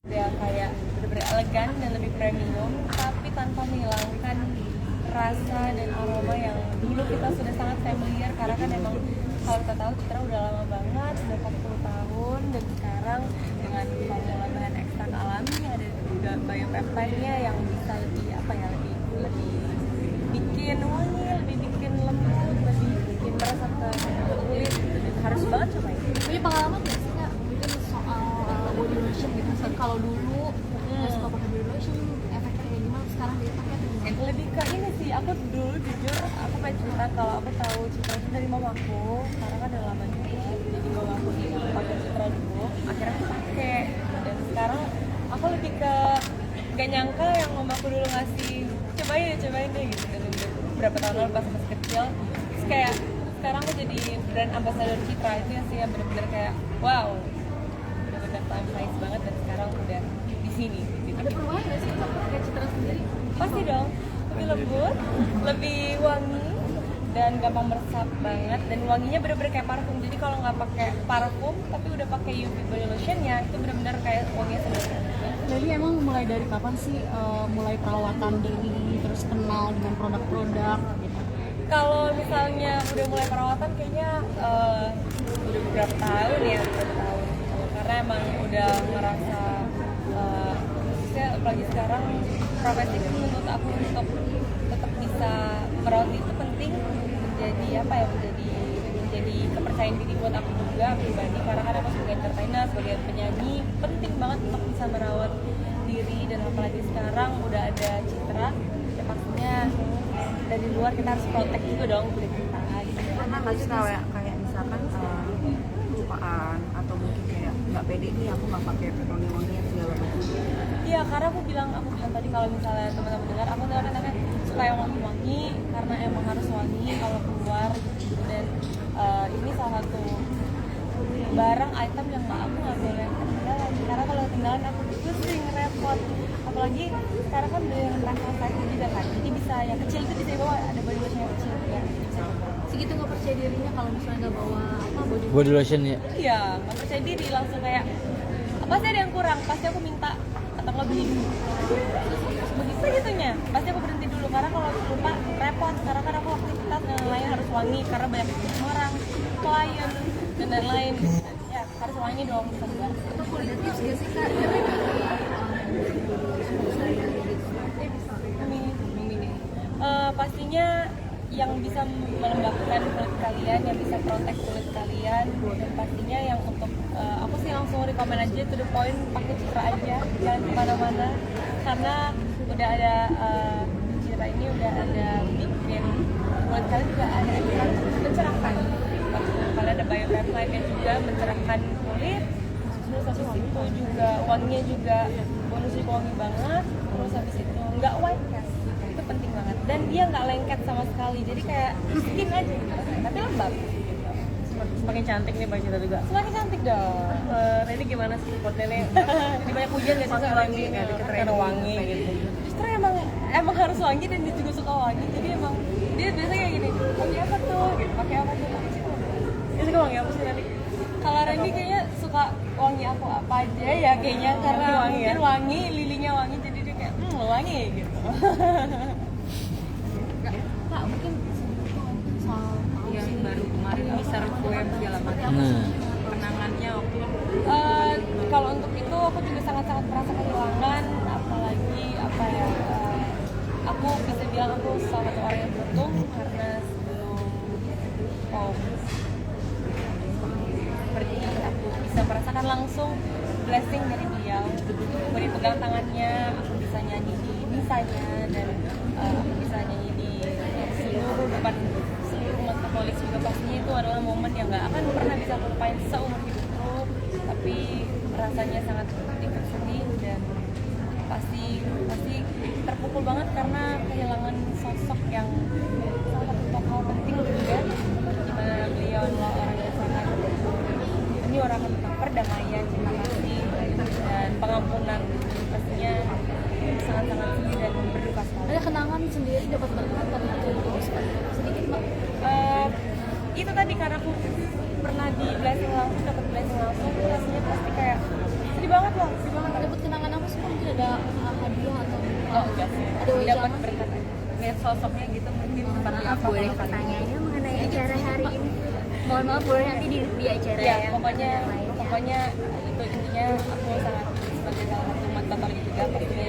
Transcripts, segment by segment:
Dia kayak bener-bener elegan dan lebih premium, tapi tanpa menghilangkan rasa dan aroma yang dulu kita sudah sangat familiar, karena kan emang kalau kita tahu Citra udah lama banget, udah 40 tahun, dan sekarang dengan formula bahan ekstrak alami ada juga biopeptide-nya yang bisa lebih lebih bikin wangi, lebih bikin lembut, lebih bikin meresap ke kulit gitu. Dan harus banget cobain. Punya pengalaman nggak sih Kak, mungkin soal body lotion gitu? Misalnya kalau dulu nggak suka pakai body lotion, efeknya kayak gimana? Sekarang dia pakai tuh gimana? Lebih ke ini sih, aku dulu jujur aku pengen cerita kalau aku tahu Citra itu dari mamaku, karena kan udah lama juga, jadi mamaku ini pakai Citra dulu, akhirnya aku pakai. Dan sekarang aku lebih ke gak nyangka yang mamaku dulu ngasih cobain deh gitu. Dan beberapa tahun lalu pas masih kecil, terus kayak sekarang aku jadi brand ambassador Citra, itu yang sih bener-bener kayak wow, bener-bener time flies banget. Dan sekarang udah di sini gitu. Ada perubahan nggak sih Kak pakai Citra sendiri? Pasti dong, lebih lembut, lebih wangi, dan gampang meresap banget. Dan wanginya bener-bener kayak parfum. Jadi kalau nggak pakai parfum tapi udah pakai UV body lotionnya, itu bener-bener kayak wanginya sederhana. Jadi emang mulai dari kapan sih mulai perawatan diri, terus kenal dengan produk-produk gitu? Kalau misalnya udah mulai perawatan kayaknya udah beberapa tahun ya, karena emang udah ngerasa maksudnya apalagi sekarang profesi itu menurut aku untuk tetap bisa merawat itu penting, menjadi kepercayaan diri buat aku juga pribadi, karena kan aku sebagai entertainer, sebagai penyanyi penting banget untuk bisa merawat diri. Dan apalagi sekarang udah ada Citra, ya pastinya dari luar kita harus protect juga dong kulit kita gitu. Karena nggak sih kayak misalkan kelupaan atau mungkin kayak nggak pede nih aku nggak pakai wangi-wangian segala macam. Iya, karena aku bilang tadi kalau misalnya teman-teman dengar, aku tuh anaknya suka yang wangi-wangi karena emang harus wangi kalau keluar gitu. Dan ini salah satu barang item yang aku nggak boleh ketinggalan, karena kalau ketinggalan aku pusing, repot. Apalagi sekarang kan udah yang level size juga kan, jadi bisa yang kecil itu bisa dibawa, ada body lotion yang kecil juga bisa dibawa. Segitu nggak percaya dirinya kalau misalnya nggak bawa Body lotion ya? Iya, nggak percaya diri, langsung kayak pasti ada yang kurang, pasti aku minta atau nggak beli dulu. Begitu gitunya, pasti aku berhenti dulu, karena kalau lupa repot. Karena kan aku aktivitas dan lain harus wangi, karena banyak orang, klien dan lain-lain. Ya harus wangi dong, segar. atau kulit tips nggak sih Kak? Ini. Pastinya yang bisa melembabkan kulit kalian, yang bisa protect kulit kalian, dan pastinya yang untuk aku sih langsung rekomen aja to the point, pakai Citra aja, jangan kemana-mana, karena udah ada Citra ini udah ada bikin kulit kalian juga ada ekstrak mencerahkan. Kalau ada biopeptide yang juga mencerahkan kulit, terus habis itu juga wanginya juga bonusnya wangi banget, terus habis itu nggak white cast, itu penting banget, dan dia nggak lengket sama sekali, jadi kayak skin aja gitu, tapi lembab. Semakin cantik nih Mbak Citra juga. Semakin cantik dong. Ini gimana sih kontennya? Jadi banyak hujan gak sih soal Wangi nggak deket karena wangi gitu. Justru emang harus wangi, dan dia juga suka wangi, jadi emang dia biasanya kayak gini, pakai apa tuh? Gitu, pakai apa tuh? Pakai Citra. Dia suka wangi apa sih tadi? Kalau Randy kayaknya suka wangi aku apa aja ya kayaknya, karena wangi mungkin ya? wangi, lilinya wangi, jadi dia kayak wangi gitu. Kak mungkin soal Yang baru kemarin bisa web segala macam. Nah, Kenangannya waktu Kalau untuk itu aku juga sangat-sangat merasa kehilangan, apalagi aku bisa bilang aku salah satu orang yang beruntung, karena sebelum pergi aku bisa merasakan langsung blessing dari beliau. Aku dipegang tangannya, aku bisa nyanyi di misanya, dan aku bisa nyanyi di seluruh depan seluruh umat Katolik juga. Pastinya itu adalah momen yang gak akan pernah bisa aku lupain seumur hidupku, tapi rasanya sangat sedih, dan pasti terpukul banget karena kehilangan sosok yang salah satu tokoh penting juga, dimana beliau adalah orang yang sangat menyuarakan tentang perdamaian, cinta kasih, dan pengampunan. Pastinya sangat-sangat sedih dan berduka sekali. ada kenangan sendiri dapat berkat dari itu sedikit Mbak? Itu tadi, karena aku pernah di blessing langsung, dapat blessing langsung, rasanya pasti kayak sedih banget loh, sedih banget. Dapat kenangan dapat berkat lihat sosoknya gitu mungkin seperti Maaf apa. boleh pertanyaannya mengenai acara hari ini? Mohon maaf boleh nanti di acara Ya, yang lainnya. pokoknya itu intinya aku sangat sebagai salah satu umat Katolik juga pastinya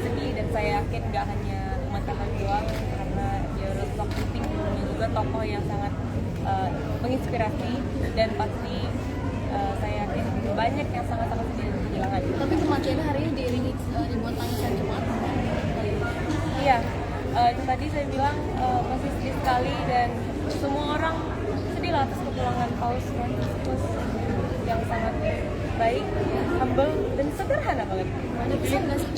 sedih, dan saya yakin nggak hanya umat Katolik doang karena dia sosok penting juga tokoh yang sangat menginspirasi, dan pasti saya yakin banyak yang sangat-sangat sedih dan kehilangan. Tapi kematiannya hari ini diiringi ribuan tangisan jemaat. Iya, itu tadi saya bilang masih sedih sekali, dan semua orang sedih lah atas kepulangan Paus Franciscus yang sangat baik, humble, dan sederhana banget. Ada pesan nggak sih?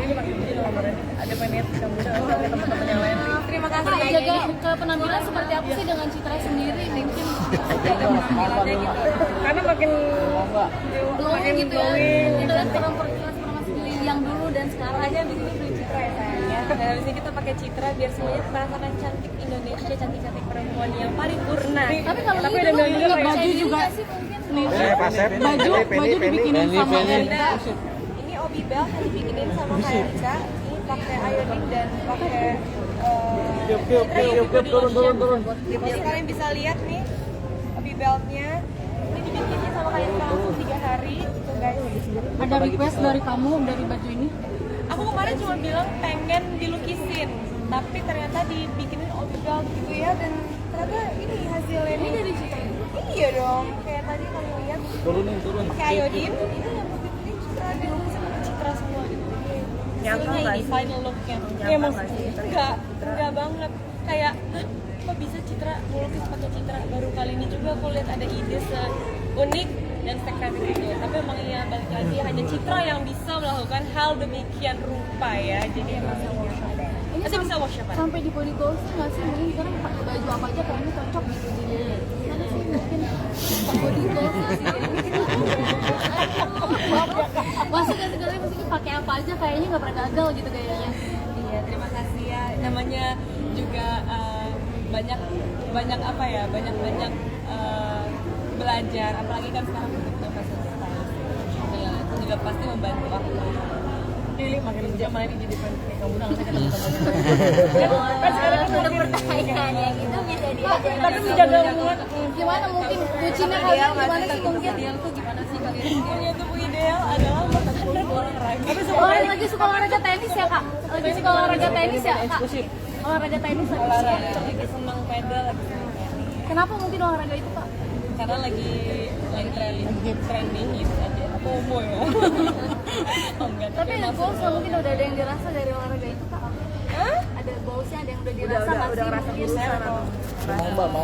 Ini pakai begini nomornya, ada penit kamu sama teman-teman yang lain. Terima kasih. Kak, jaga ke penampilan seperti apa sih dengan citra sendiri mungkin Jaga penampilannya gitu. Karena makin glowing gitu ya. Kita lihat transformasi dari yang dulu dan sekarang. makanya abis ini beli citra ya sayangnya. Dan abis ini kita pakai citra biar semuanya merasakan cantik Indonesia, cantik-cantik perempuan yang paripurna. Tapi kalau Tapi ini udah dulu bilang nggak baju juga juga. sih mungkin. Baju dibikinin sama Nah, ini Obi Bell yang dibikinin sama Kak Erika. Ini pakai iodine dan pakai Jadi kalian bisa lihat nih Obi Bell-nya. Ini dibikinin sama Kak Erika langsung 3 hari gitu guys. Ada request dari kamu dari baju ini? Aku kemarin cuma bilang pengen dilukisin, tapi ternyata dibikinin Obi Bell gitu ya, dan ternyata ini hasilnya nih. Dari citra. Iya dong, kayak tadi kalian lihat Turun. pakai iodine, ini yang bikin citra dilukisin pakai citra semua gitu. Nyangka Hasilnya nggak ini sih? final look-nya. Nyangka Iya mas, nggak sih? enggak banget. Kayak, hah, kok bisa citra melukis pakai citra? Baru kali ini juga aku lihat ada ide unik dan spektakuler itu. Tapi emang iya balik lagi hanya citra yang bisa melakukan hal demikian rupa ya. Jadi emang Ini masih bisa workshop. sampai di body goals nggak sih? Mungkin sekarang pakai baju apa aja kayaknya cocok gitu jadi. Karena sih mungkin body goals nggak sih? Masuk kan sekali mesti pakai apa aja kayaknya nggak pernah gagal gitu kayaknya. Iya, terima kasih ya. Namanya juga banyak apa ya, banyak belajar. Apalagi kan sekarang udah fashion stylist. Ya, itu juga pasti membantu aku. Pilih makin lama ini jadi penting kamu langsung ketemu teman-teman. Kan sekarang kan Untuk makin pertanyaan yang itu bisa diajar. tapi menjaga hubungan. Gimana mungkin kucingnya kalian gimana sih mungkin? Ideal tuh gimana sih kalian? Punya tubuh ideal adalah makan olahraga. Tapi Lagi suka olahraga tenis ya kak? Lagi suka olahraga tenis ya kak? Olahraga tenis lagi. olahraga, lagi senang pedal, lagi senang tenis. Kenapa mungkin olahraga itu kak? Karena lagi trending gitu aja. FOMO ya. Oh enggak, Tapi ada emang goals nggak mungkin udah ada yang dirasa dari olahraga itu kak? Hah? Ada goalsnya ada yang udah dirasa nggak Udah sih ngerasa mungkin? bosan atau Mau